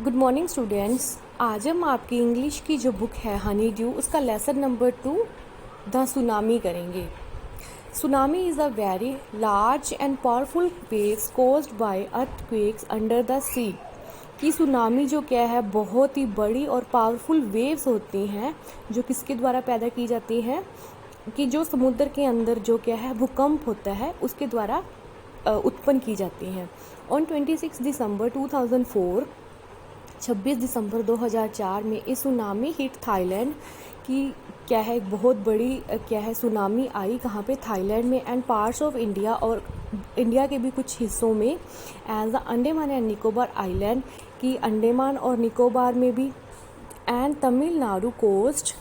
Good morning students. आज हम आपकी इंग्लिश की जो बुक है हनी ड्यू उसका लेसन नंबर 2 द सुनामी करेंगे। Tsunami is a very large and powerful waves caused by earthquakes under the sea. कि सुनामी जो क्या है बहुत ही बड़ी और पावरफुल वेव्स होती हैं जो किसके द्वारा पैदा की जाती हैं कि जो समुद्र के अंदर जो क्या है भूकंप होता है उसके द्वारा उत्पन्न की जाती हैं। ऑन 26 दिसंबर 2004 26 दिसंबर 2004 में इस सुनामी हिट थाईलैंड की क्या है एक बहुत बड़ी क्या है सुनामी आई कहाँ पे थाईलैंड में एंड पार्ट्स ऑफ इंडिया और इंडिया के भी कुछ हिस्सों में as the Andaman and Nicobar island की अंडमान और निकोबार में भी एंड तमिलनाडु कोस्ट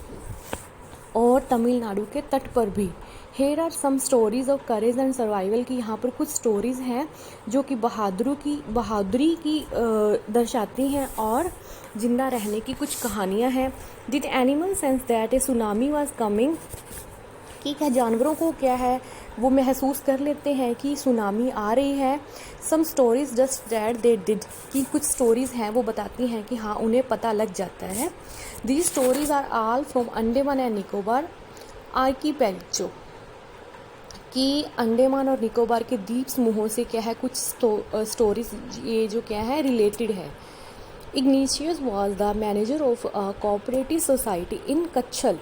और तमिलनाडु के तट पर भी। Here are some stories of courage and survival की यहाँ पर कुछ स्टोरीज हैं जो कि बहादुरी की दर्शाती हैं और जिंदा रहने की कुछ कहानियाँ हैं। Did animal sense that A tsunami was coming कि क्या जानवरों को क्या है वो महसूस कर लेते हैं कि सुनामी आ रही है। Some stories just that they did कि कुछ स्टोरीज़ हैं वो बताती हैं कि हाँ उन्हें पता लग जाता है। These stories are all from Andaman and Nicobar archipelago कि अंडमान और निकोबार के द्वीप समूहों से क्या है कुछ स्टोरीज ये जो क्या है रिलेटेड है। Ignatius was the manager of cooperative society in Kachchal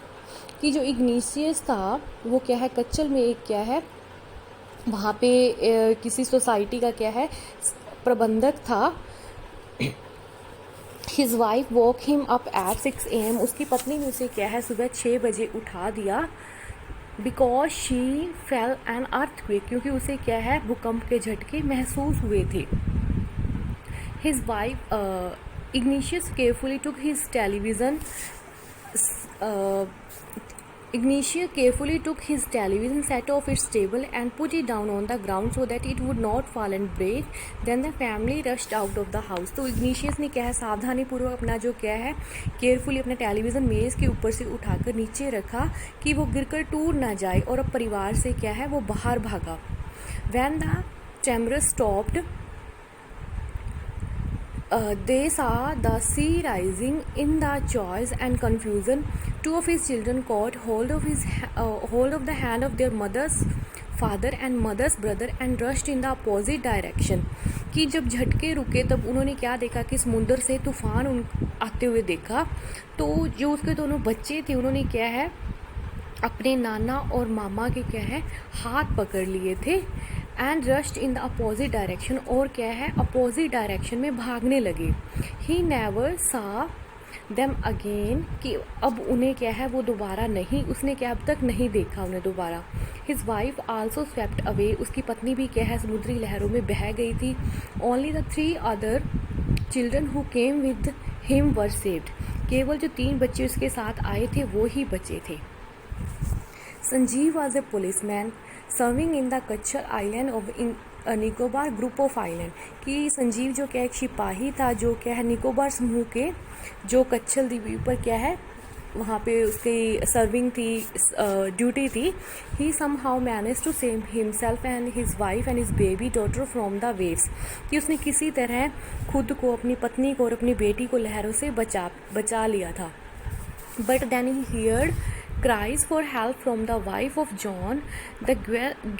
कि जो इग्निशियस था वो क्या है कच्छल में एक क्या है वहाँ पे किसी सोसाइटी का क्या है प्रबंधक था। His wife walk him up at 6 AM उसकी पत्नी ने उसे क्या है सुबह 6 बजे उठा दिया because she fail an earthquake क्योंकि उसे क्या है भूकंप के झटके महसूस हुए थे। His wife igneous carefully took his television Ignatius carefully took his television set off its table and put it down on the ground so that it would not fall and break. Then the family rushed out of the house. तो igneous ने क्या है सावधानी पूर्वक अपना जो क्या है केयरफुली अपना टेलीविज़न मेज़ के ऊपर से उठाकर नीचे रखा कि वो गिरकर टूट ना जाए और अब परिवार से क्या है वो बाहर भागा। When the tremor stopped, they saw the sea rising in the joy and confusion. Two of his children caught hold of the hand of their mother's father and mother's brother and rushed in the opposite direction. कि जब झटके रुके तब उन्होंने क्या देखा कि समुद्र से तूफान आते हुए देखा तो जो उसके दोनों बच्चे थे उन्होंने क्या है अपने नाना और मामा के क्या है हाथ पकड़ लिए थे and rushed in the opposite direction और क्या है अपोजिट डायरेक्शन में भागने लगे। ही नेवर सा देम अगेन कि अब उन्हें क्या है वो दोबारा नहीं उसने क्या अब तक नहीं देखा उन्हें दोबारा। His wife also swept away उसकी पत्नी भी क्या है समुद्री लहरों में बह गई थी। Only the 3 other children who came with him were saved केवल जो 3 बच्चे उसके साथ आए थे वो ही बचे थे। Sanjeev was a policeman serving in the Kachchal island of Nicobar group of island कि संजीव जो क्या एक सिपाही था जो क्या है निकोबार समूह के जो कच्छल द्वीप पर क्या है वहाँ पे उसकी सर्विंग थी ड्यूटी थी। He somehow manage to save himself and his wife and his baby daughter from the waves कि उसने किसी तरह खुद को अपनी पत्नी को और अपनी बेटी को लहरों से बचा लिया था। But then he heard cries for help from the wife of John, the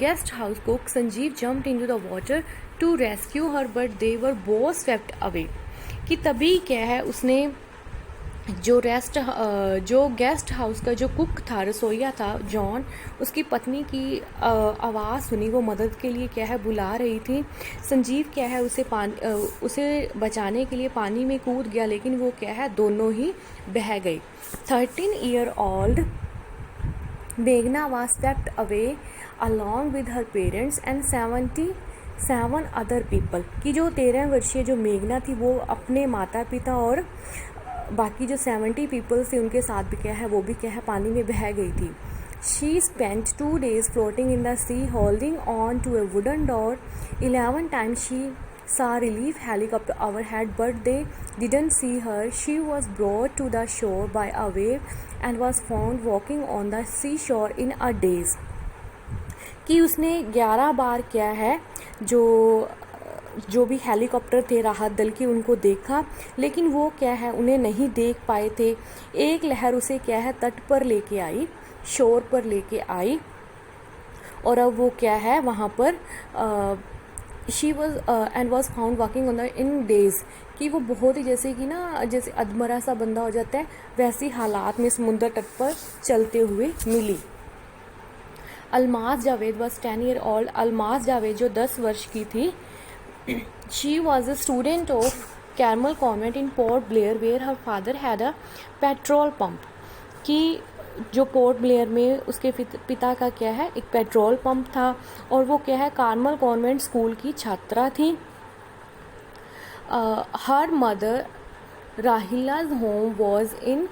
guest house cook. Sanjeev jumped into the water to rescue her, but they were both swept away. कि तभी क्या है उसने जो गेस्ट हाउस का जो cook था रसोइया था जॉन उसकी पत्नी की आवाज़ सुनी वो मदद के लिए क्या है बुला रही थी। संजीव क्या है उसे बचाने के लिए पानी में कूद गया लेकिन वो क्या है दोनों ही बह गई। 13 year old Meghna was swept away along with her parents and 77 other people कि जो 13 वर्षीय जो मेघना थी वो अपने माता पिता और बाकी जो 70 पीपल्स थे उनके साथ भी क्या है वो भी क्या है पानी में बह गई थी। She spent 2 days floating in the sea holding on to a wooden door. 11 times she saw relief helicopter overhead but they didn't see her. She was brought to the shore by a wave and was found walking on the seashore in a daze. कि उसने 11 बार क्या है जो जो भी helicopter थे राहत दल के उनको देखा, लेकिन वो क्या है उन्हें नहीं देख पाए थे। एक लहर उसे क्या है तट पर लेके आई, शोर पर लेके आई, और अब वो क्या है वहाँ पर she was and was found walking on the in days, कि वो बहुत ही जैसे कि ना जैसे अधमरा सा बंदा हो जाता है वैसी हालात में समुद्र तट पर चलते हुए मिली। Almaz Javed was 10 year old. Almaz Javed जो 10 वर्ष की थी, she was a student of Carmel convent in Port Blair where her father had a petrol pump, कि जो पोर्ट ब्लेयर में उसके पिता का क्या है एक पेट्रोल पंप था, और वो क्या है कार्मल कॉन्वेंट स्कूल की छात्रा थी। Her mother Rahila's home was in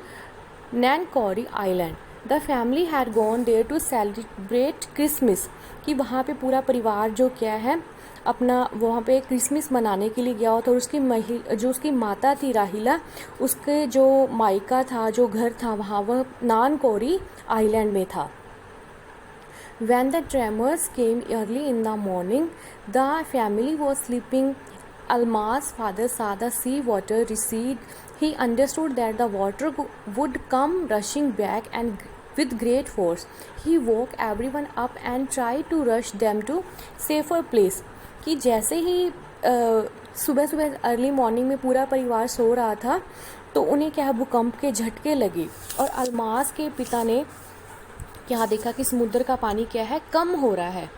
Nancowry Island. The family had gone there to celebrate Christmas, कि वहाँ पे पूरा परिवार जो क्या है अपना वहाँ पे क्रिसमस मनाने के लिए गया होता, और जो उसकी माता थी राहिला, उसके जो मायका था जो घर था वहाँ वह नानकोरी आइलैंड में था। When the tremors came early in the morning, the family was sleeping. Alma's father saw the sea water recede. He understood that the water would come rushing back and with great force. He woke everyone up and tried to rush them to safer place. कि जैसे ही सुबह सुबह early morning में पूरा परिवार सो रहा था तो उन्हें क्या भूकंप के झटके लगे, और अलमास के पिता ने क्या देखा कि समुद्र का पानी क्या है कम हो रहा है,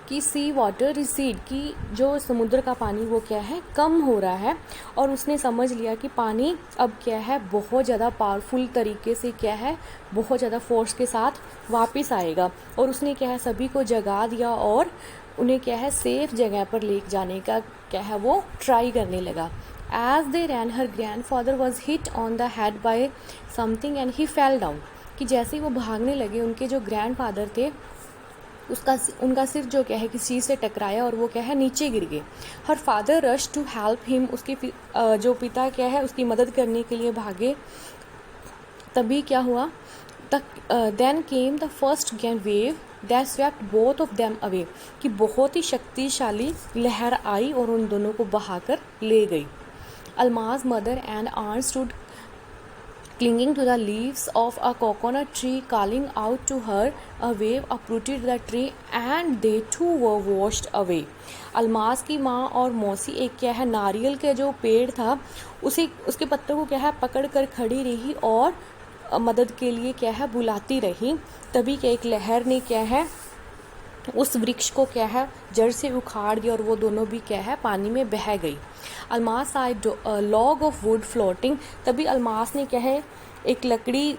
कि सी वाटर रिसीड, कि जो समुद्र का पानी वो क्या है कम हो रहा है, और उसने समझ लिया कि पानी अब क्या है बहुत ज़्यादा पावरफुल तरीके से क्या है बहुत ज़्यादा फोर्स के साथ वापस आएगा, और उसने क्या है सभी को जगा दिया और उन्हें क्या है सेफ जगह पर ले जाने का क्या है वो ट्राई करने लगा। As they ran her grandfather was hit on the head by something and he fell down, कि जैसे ही वो भागने लगे उनके जो ग्रैंडफादर थे उनका सिर जो क्या है किसी चीज़ से टकराया और वो क्या है नीचे गिर गए। Her father rush to help him, उसके जो पिता क्या है उसकी मदद करने के लिए भागे। तभी क्या हुआ, then came the first wave that swept both of them away, कि बहुत ही शक्तिशाली लहर आई और उन दोनों को बहाकर ले गई। अलमाज mother and aunt stood clinging to the leaves of a coconut tree, calling out to her. A wave uprooted the tree and they too were washed away. Almas की माँ और मौसी एक क्या है नारियल के जो पेड़ था उसके पत्तों को क्या है पकड़ कर खड़ी रही और मदद के लिए क्या है बुलाती रही। तभी क्या एक लहर ने क्या है उस वृक्ष को क्या है जड़ से उखाड़ दिया और वो दोनों भी क्या है पानी में बह गई। Almas I log of would floating, तभी अलमास ने क्या है एक लकड़ी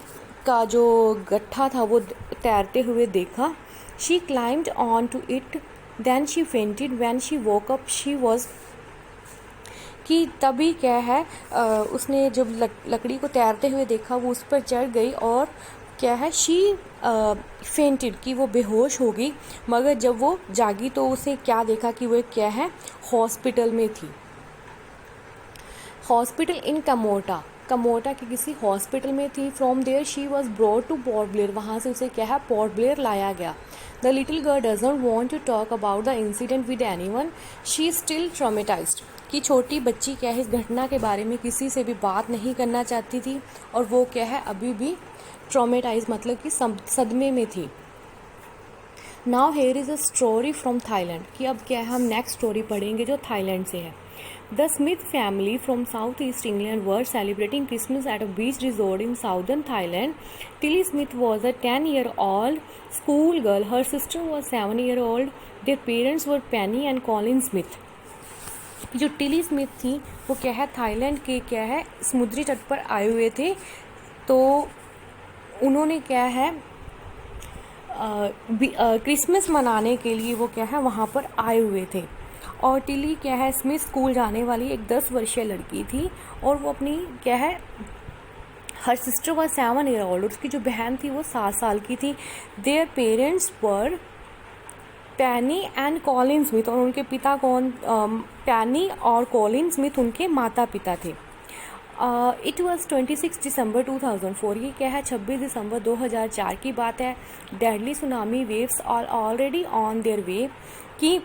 का जो गट्ठा था वो तैरते हुए देखा। She climbed on to it then she fainted when she woke up she was, कि तभी क्या है उसने जब लकड़ी को तैरते हुए देखा वो उस पर चढ़ गई और क्या है शी फेंटेड, कि वो बेहोश हो गई। मगर जब वो जागी तो उसे क्या देखा कि वो क्या है हॉस्पिटल में थी। हॉस्पिटल इन कमोटा के किसी हॉस्पिटल में थी। From there she was brought to Port Blair, वहाँ से उसे क्या है पोर्ट ब्लेयर लाया गया। The little girl doesn't want to talk about the incident with anyone, she is still traumatised, कि छोटी बच्ची क्या है इस घटना के बारे में किसी से भी बात नहीं करना चाहती थी और वो क्या है अभी भी ट्रॉमेटाइज मतलब कि सदमे में थी। Now here is a story from Thailand, कि अब क्या है हम नेक्स्ट स्टोरी पढ़ेंगे जो थाईलैंड से है। The Smith family from south east England were celebrating Christmas at a beach resort in southern Thailand. Tilly Smith was a 10-year-old school girl, her sister was 7-year-old, their parents were Penney and Colin Smith. जो Tilly Smith थी वो क्या है Thailand के क्या है समुद्री तट पर आए हुए थे, तो उन्होंने क्या है क्रिसमस मनाने के लिए वो क्या है वहाँ पर आए हुए थे। और टिली क्या है स्मिथ स्कूल जाने वाली एक 10 वर्षीय लड़की थी और वो अपनी क्या है हर सिस्टर वॉज 7-year-old, उसकी जो बहन थी वो 7 साल की थी। देयर पेरेंट्स वर पैनी एंड कॉलिन स्मिथ, और उनके पिता कौन पैनी और कॉलिन स्मिथ उनके माता पिता थे। इट वॉज 26 दिसंबर 2004, ये क्या है 26 दिसंबर 2004 की बात है। Deadly tsunami waves are already on their way, कि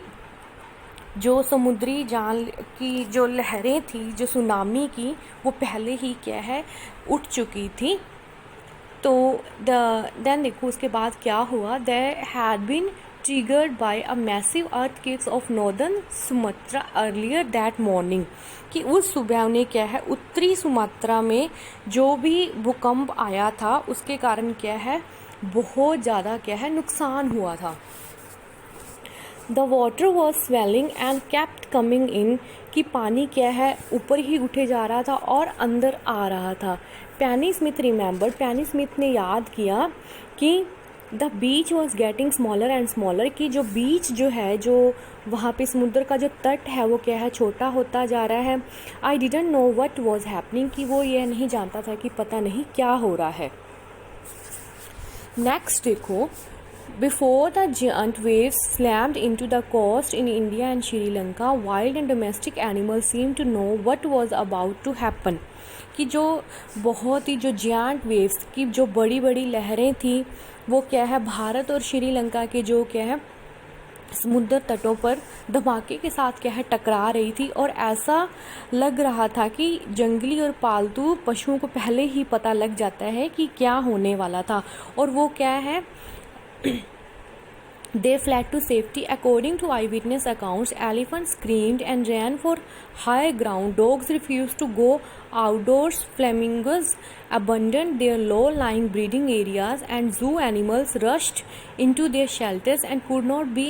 जो समुद्री जान की जो लहरें थी, जो सुनामी की, वो पहले ही क्या है उठ चुकी थी। तो देन देखो उसके बाद क्या हुआ, there had been triggered by a massive earthquakes of northern Sumatra earlier that morning, कि उस सुबह उन्हें क्या है उत्तरी सुमात्रा में जो भी भूकंप आया था उसके कारण क्या है बहुत ज़्यादा क्या है नुकसान हुआ था। The water was swelling and kept coming in, कि पानी क्या है ऊपर ही उठे जा रहा था और अंदर आ रहा था। पैनी स्मिथ रिमेंबर्ड, पैनी स्मिथ ने याद किया कि the beach was getting smaller and smaller, कि जो बीच जो है, जो वहाँ पे समुद्र का जो तट है वो क्या है छोटा होता जा रहा है। I didn't know what was happening, कि वो यह नहीं जानता था कि पता नहीं क्या हो रहा है। नेक्स्ट देखो, before the giant waves slammed into the coast in India and Sri Lanka, wild and domestic animals seemed to know what was about to happen, कि जो बहुत ही जो giant waves की जो बड़ी बड़ी लहरें थी वो क्या है भारत और श्रीलंका के जो क्या है समुद्र तटों पर धमाके के साथ क्या है टकरा रही थी, और ऐसा लग रहा था कि जंगली और पालतू पशुओं को पहले ही पता लग जाता है कि क्या होने वाला था, और वो क्या है They fled to safety. According to eyewitness accounts, elephants screamed and ran for higher ground. Dogs refused to go outdoors. Flamingos abandoned their low-lying breeding areas, and zoo animals rushed into their shelters and could not be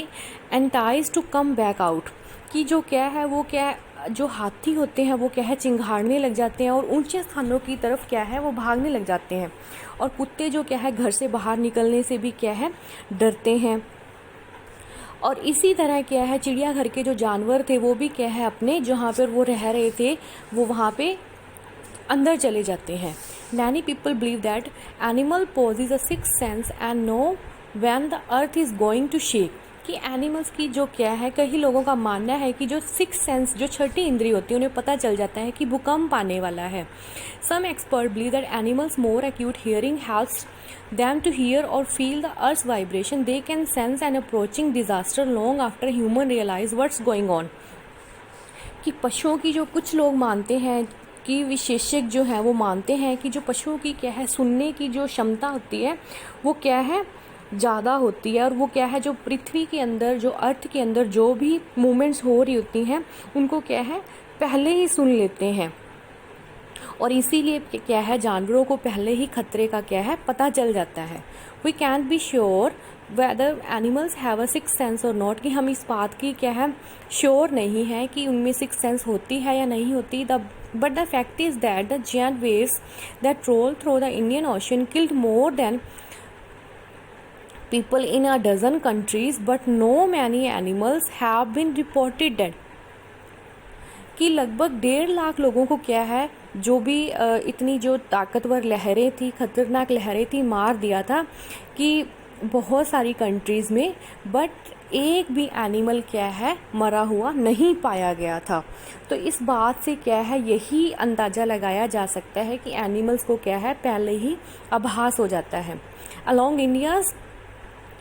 enticed to come back out. कि जो क्या है वो क्या है जो हाथी होते हैं वो क्या है चिंघाड़ने लग जाते हैं और ऊंचे स्थानों की तरफ क्या है वो भागने लग जाते हैं, और कुत्ते जो क्या है घर से बाहर निकलने से भी क्या है डरते हैं। और इसी तरह क्या है चिड़ियाघर के जो जानवर थे वो भी क्या है अपने जहाँ पर वो रह रहे थे वो वहाँ पे अंदर चले जाते हैं। Many people believe that animal posses a sixth sense and know when the earth is going to shake, कि एनिमल्स की जो क्या है कई लोगों का मानना है कि जो सिक्स्थ सेंस जो छठी इंद्री होती है उन्हें पता चल जाता है कि भूकंप आने वाला है। Some expert believe that animals more acute hearing helps them to hear or feel the earth's vibration. They can sense an approaching disaster long after human realize what's going on. कि पशुओं की जो कुछ लोग मानते हैं कि विशेषज्ञ जो है वो मानते हैं कि जो पशुओं की क्या है सुनने की जो क्षमता होती है वो क्या है ज़्यादा होती है, और वो क्या है जो पृथ्वी के अंदर जो अर्थ के अंदर जो भी मूवमेंट्स हो रही होती हैं उनको क्या है पहले ही सुन लेते हैं, और इसीलिए क्या है जानवरों को पहले ही खतरे का क्या है पता चल जाता है। We can't be sure whether animals have a sixth sense or not, कि हम इस बात की क्या है श्योर नहीं है कि उनमें सिक्स्थ सेंस होती है या नहीं होती। But the fact is that the giant waves that roll through the Indian Ocean killed more than people in a dozen countries, but no many animals have been reported dead, कि लगभग 1.5 लाख लोगों को क्या है जो भी इतनी जो ताकतवर लहरें थी खतरनाक लहरें थी मार दिया था कि बहुत सारी कंट्रीज़ में, बट एक भी एनिमल क्या है मरा हुआ नहीं पाया गया था। तो इस बात से क्या है यही अंदाज़ा लगाया जा सकता है कि एनिमल्स को क्या है पहले ही आभास हो जाता है। Along India's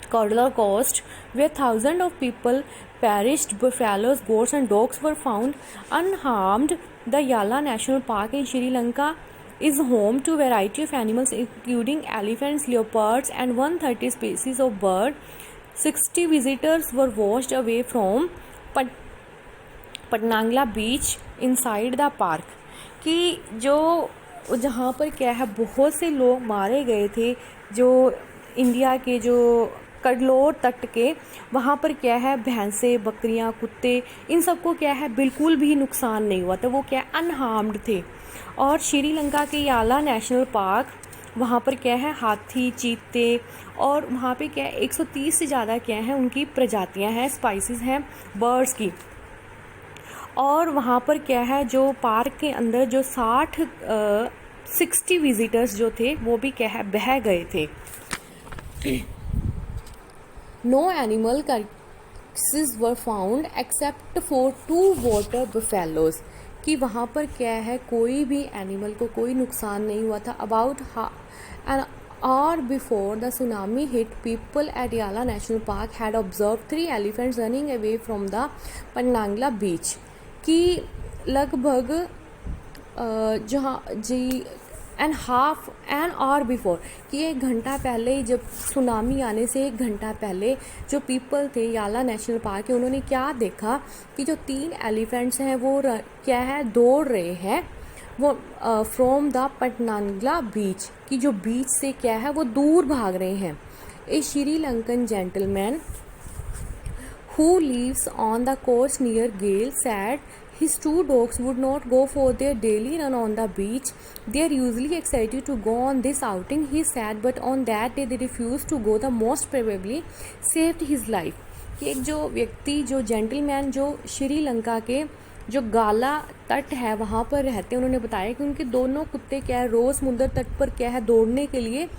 Corridor coast, where thousands of people perished, buffaloes, goats and dogs were found unharmed. The Yala National Park in Sri Lanka is home to a variety of animals including elephants, leopards and 130 species of bird. 60 visitors were washed away from Patnangla beach inside the park, कि जो जहाँ पर क्या है बहुत से लोग मारे गए थे जो इंडिया के जो कडलोर तट के वहाँ पर क्या है भैंसे बकरियाँ कुत्ते इन सबको क्या है बिल्कुल भी नुकसान नहीं हुआ था, वो क्या अनहार्म्ड थे। और श्रीलंका के याला नेशनल पार्क वहाँ पर क्या है हाथी चीते और वहाँ पे क्या है 130 से ज़्यादा क्या है उनकी प्रजातियाँ हैं स्पाइसीज़ हैं बर्ड्स की, और वहाँ पर क्या है जो पार्क के अंदर जो 60 विजिटर्स जो थे वो भी क्या है बह गए थे। No animal carcasses were found except for 2 water buffaloes, कि वहाँ पर क्या है कोई भी एनिमल को कोई नुकसान नहीं हुआ था। Hour before the tsunami hit, people at Yala National Park had observed 3 elephants running away from the Panangla beach. कि लगभग जहाँ जी हाफ एन आवर बिफोर कि 1 घंटा पहले, जब सुनामी आने से 1 घंटा पहले जो पीपल थे याला नेशनल पार्क के, उन्होंने क्या देखा कि जो 3 एलिफेंट्स हैं वो क्या है, दौड़ रहे हैं वो फ्रॉम द पटनांगला बीच, कि जो बीच से क्या है वो दूर भाग रहे हैं. A Sri Lankan gentleman who lives on the coast near Gale said his 2 dogs would not go for their daily run on the beach. They are usually excited to go on this outing, he said, but on that day they refused to go. The most probably saved his life. कि एक जो व्यक्ति, जो gentleman, जो श्रीलंका के जो गाला तट है वहाँ पर रहते हैं, उन्होंने बताया कि उनके दोनों कुत्ते क्या है, रोज़ समुद्र तट पर क्या है दौड़ने के लिए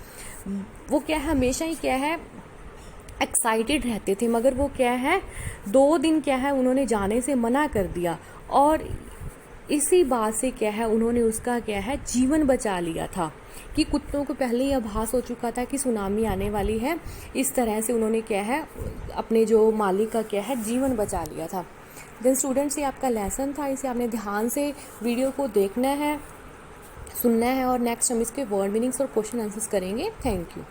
वो क्या है हमेशा ही क्या है एक्साइटेड रहते थे, मगर वो क्या है 2 दिन क्या है उन्होंने जाने से मना कर दिया, और इसी बात से क्या है उन्होंने उसका क्या है जीवन बचा लिया था. कि कुत्तों को पहले ही आभास हो चुका था कि सुनामी आने वाली है, इस तरह से उन्होंने क्या है अपने जो मालिक का क्या है जीवन बचा लिया था. देन स्टूडेंट्स, ये आपका लेसन था, इसे आपने ध्यान से वीडियो को देखना है, सुनना है, और नेक्स्ट हम इसके वर्ड मीनिंग्स और क्वेश्चन आंसर्स करेंगे. Thank you.